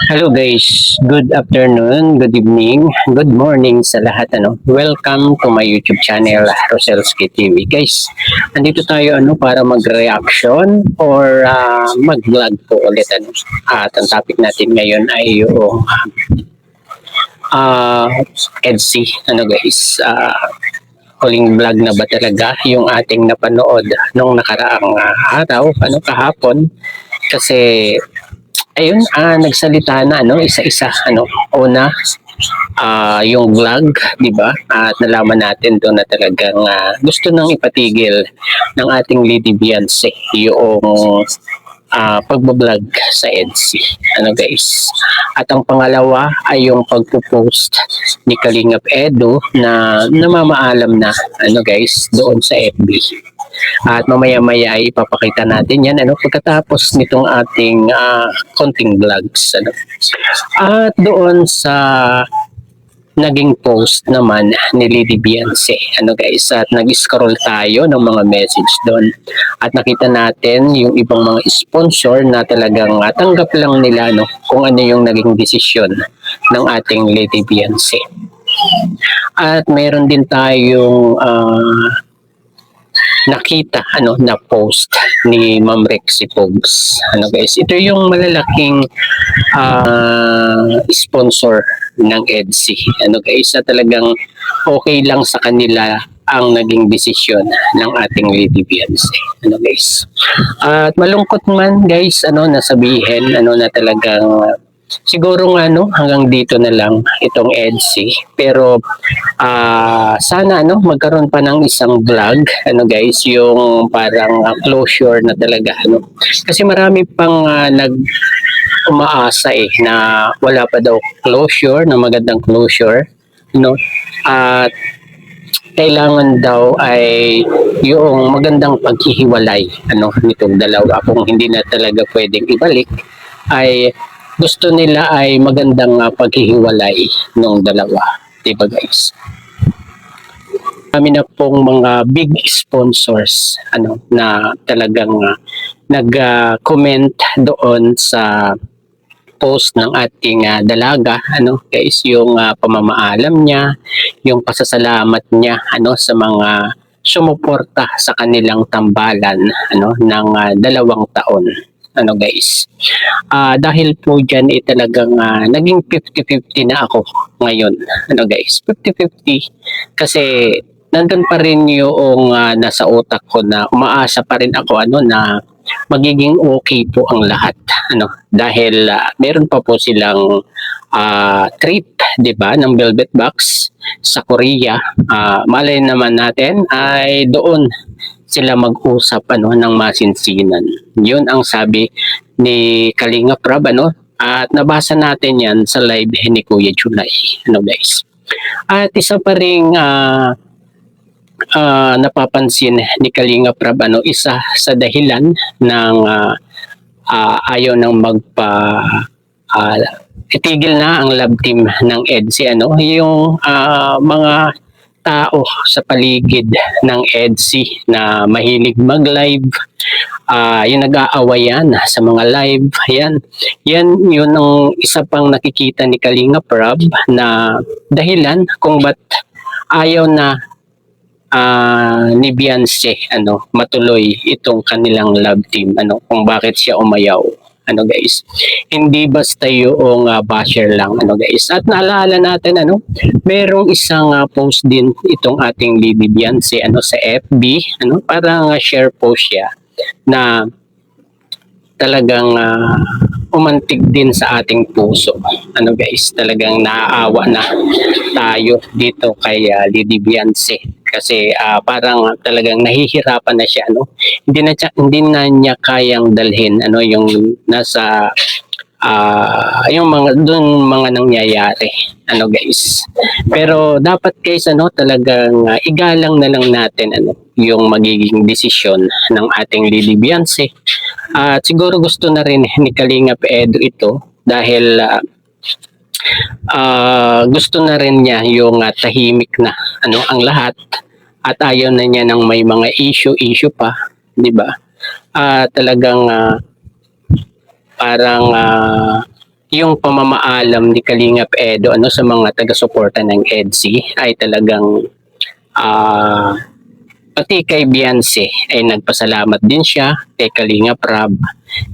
Hello guys, good afternoon, good evening, good morning sa lahat. Welcome to my YouTube channel, Roselski TV. Guys, andito tayo para mag-reaction or mag-vlog po ulit. At ang topic natin ngayon ay yung EDSI. Guys, huling vlog na ba talaga yung ating napanood nung nakaraang araw, kahapon. Kasi ayun, nagsalita na isa-isa una yung vlog, 'di ba? At nalaman natin doon na talagang gusto nang ipatigil ng ating Lady Beyonce yung pagbablog sa EDSI. Guys? At ang pangalawa ay yung pagpo-post ni Kalingap Edu na namamaalam na guys doon sa FB. At mamaya-maya ay ipapakita natin yan pagkatapos nitong ating konting vlogs. At doon sa naging post naman ni Lady Beyonce guys, at nag-scroll tayo ng mga message doon at nakita natin yung ibang mga sponsor na talagang tanggap lang nila kung ano yung naging desisyon ng ating Lady Beyonce. At meron din tayong nakita na post ni Ma'am Rexy Pogs. Guys, ito yung malalaking sponsor ng EDSI. Guys, talagang okay lang sa kanila ang naging desisyon ng ating Lady Beyonce. Guys. At malungkot man guys nasabihin na talagang siguro hanggang dito na lang itong EDSI, pero sana magkaroon pa ng isang vlog guys, yung parang closure na talaga kasi marami pang umaasa na wala pa daw closure, na magandang closure at kailangan daw ay yung magandang paghihiwalay nitong dalawa. Kung hindi na talaga pwedeng ibalik, ay gusto nila ay magandang paghihiwalay ng dalawa, diba guys? Kami na pong mga big sponsors na talagang nag-comment doon sa post ng ating dalaga guys, yung pamamaalam niya, yung pasasalamat niya sa mga sumuporta sa kanilang tambalan ng 2 taon guys. Dahil po dyan talagang naging 50-50 na ako ngayon guys, 50-50 kasi nandun pa rin yung nasa utak ko na umaasa pa rin ako na magiging okay po ang lahat dahil meron pa po silang trip, 'di ba, ng Velvet Box sa Korea. Malay naman natin ay doon sila mag-usap ng masinsinan. Yun ang sabi ni Kalingap Rab at nabasa natin yan sa live ni Kuya Junay guys. At isa pa ring napapansin ni Kalingap Rab isa sa dahilan ng ayaw nang itigil na ang love team ng EDSI yung mga tao sa paligid ng EDSI na mahilig mag-live, yung nag-aawayan sa mga live, yan yun ang isa pang nakikita ni Kalingap Rab na dahilan kung ba't ayaw na ni Beyonce matuloy itong kanilang love team, kung bakit siya umayaw guys. Hindi basta yung basher lang guys. At naalala natin merong isang post din itong ating Lady Beyonce sa FB parang share post siya na talagang umantig din sa ating puso guys. Talagang naaawa na tayo dito kay Lady Beyonce kasi parang talagang nahihirapan na siya hindi na niya kayang dalhin yung nasa yung mga nangyayari guys. Pero dapat guys talagang igalang na lang natin yung magiging desisyon ng ating Lady Beyonce. At siguro gusto na rin ni Kalingap Edu ito dahil gusto na rin niya yung tahimik na ang lahat at ayaw na niya ng may mga issue pa, 'di ba? Talagang parang yung pamamaalam ni Kalingap Edo sa mga taga-suporta ng EDSI ay talagang pati kay Beyonce ay nagpasalamat din siya kay Kalingap Rab,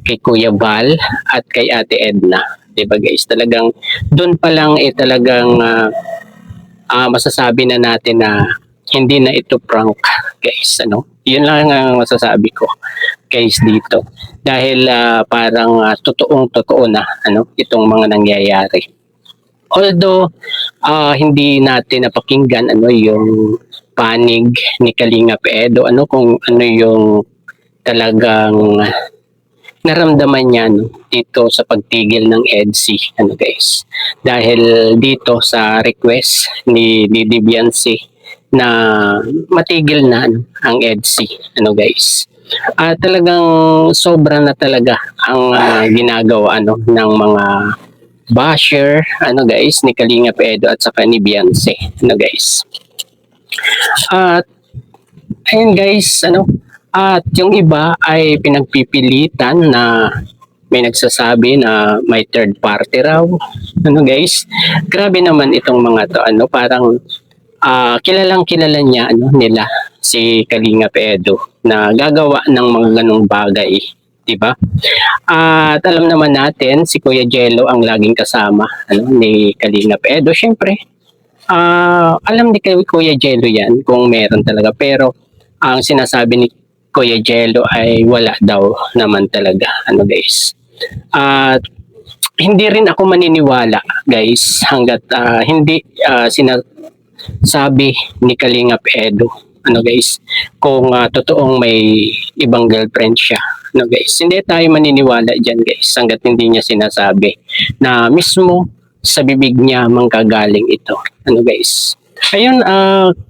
kay Kuya Val at kay Ate Edna. 'Di ba guys? Talagang doon pa lang talagang masasabi na natin na hindi na ito prank, guys. Yun lang ang masasabi ko, guys, dito. Dahil parang totoong-totoo na itong mga nangyayari. Although hindi natin napakinggan yung panig ni Kalingap Edo, kung ano yung talagang naramdaman niya dito sa pagtigil ng EDSI, guys. Dahil dito sa request ni Didi Beyonce na matigil na ang EDSI, guys. Talagang sobra na talaga ang ginagawa ng mga basher, guys, ni Kalingap Edo at saka ni Beyonce, guys. At ayun guys, at yung iba ay pinagpipilitan na may nagsasabi na may third party raw. Guys, grabe naman itong mga to. Parang kilalang kilala niya nila si Kalingap Edo na gagawa ng mga ganong bagay, 'di ba? At alam naman natin si Kuya Jello ang laging kasama ni Kalingap Edo. Syempre, alam ni Kuya Jello 'yan kung meron talaga, pero ang sinasabi ni Kuya Jello ay wala daw naman talaga, guys. At hindi rin ako maniniwala, guys, hanggat hindi sinasabi ni Kalingap Edo, guys, kung totoong may ibang girlfriend siya, guys. Hindi tayo maniniwala diyan, guys, hanggat hindi niya sinasabi na mismo sa bibig niya manggagaling ito, guys. Ayun,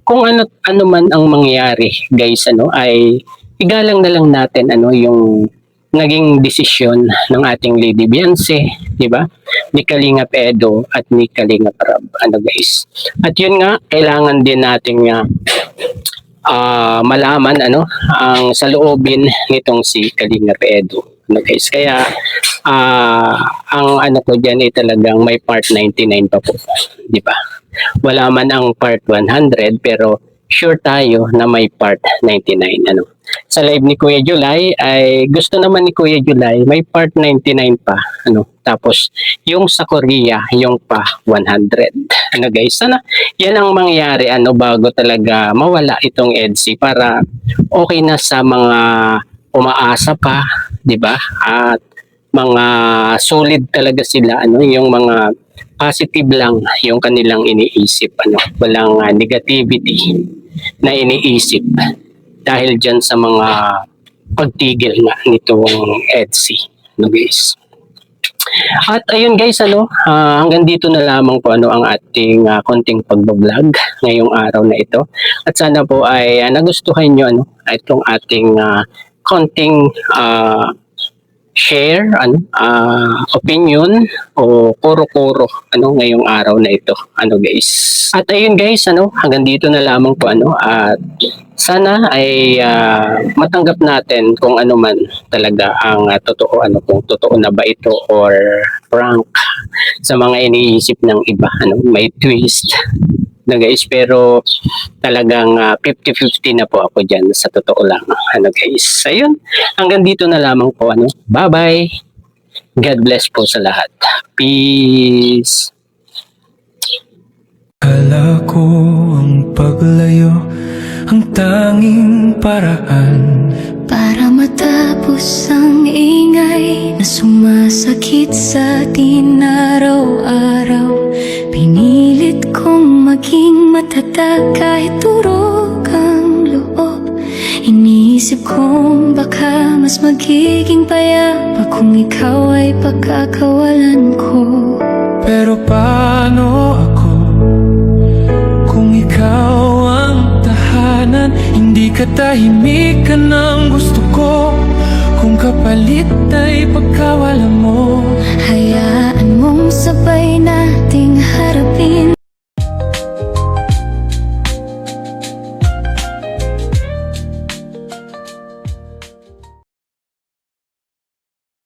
kung ano man ang mangyari, guys, ay igalang na lang natin yung naging desisyon ng ating Lady Beyonce, 'di ba? Ni Kalingap Edo at ni Kalingap Rab, guys. At yun nga, kailangan din nating malaman ang saloobin nitong si Kalingap Edo, guys. Kaya ang ko diyan ay talagang may part 99 pa po, 'di ba? Wala man ang part 100, pero sure tayo na may part 99. Sa live ni Kuya July ay gusto naman ni Kuya July may part 99 pa, tapos yung sa Korea yung pa 100, guys. Sana yan ang mangyari bago talaga mawala itong EDSI, para okay na sa mga umaasa pa, 'di ba? At mga solid talaga sila, yung mga positive lang yung kanilang iniisip, walang negativity na iniisip dahil dyan sa mga pagtigil nga nitong EDSI, guys. At ayun guys, hanggang dito na lamang po ang ating konting pagbablog ngayong araw na ito. At sana po ay nagustuhan nyo itong ating konting share, opinion o kuro-kuro ngayong araw na ito, guys. At ayun guys, hanggang dito na lamang po at sana ay matanggap natin kung ano man talaga ang totoo, kung totoo na ba ito or prank sa mga iniisip ng iba, may twist na guys, pero talagang 50-50 na po ako dyan sa totoo lang, guys. Ayun, hanggang dito na lamang po, bye bye, God bless po sa lahat, peace. Akala ko ang paglayo ang tanging paraan para matapos ang ingay na sumasakit sa atin araw-araw. Pinilit kong maging matatag kahit turog ang loob. Iniisip kong baka mas magiging payapa kung ikaw ay pagkakawalan ko. Pero paano ako kung ikaw ang tahanan? Hindi ka tahimikan ang gusto ko, kung kapalit ay pagkawala mo. Hayaan mong sabay nating harapin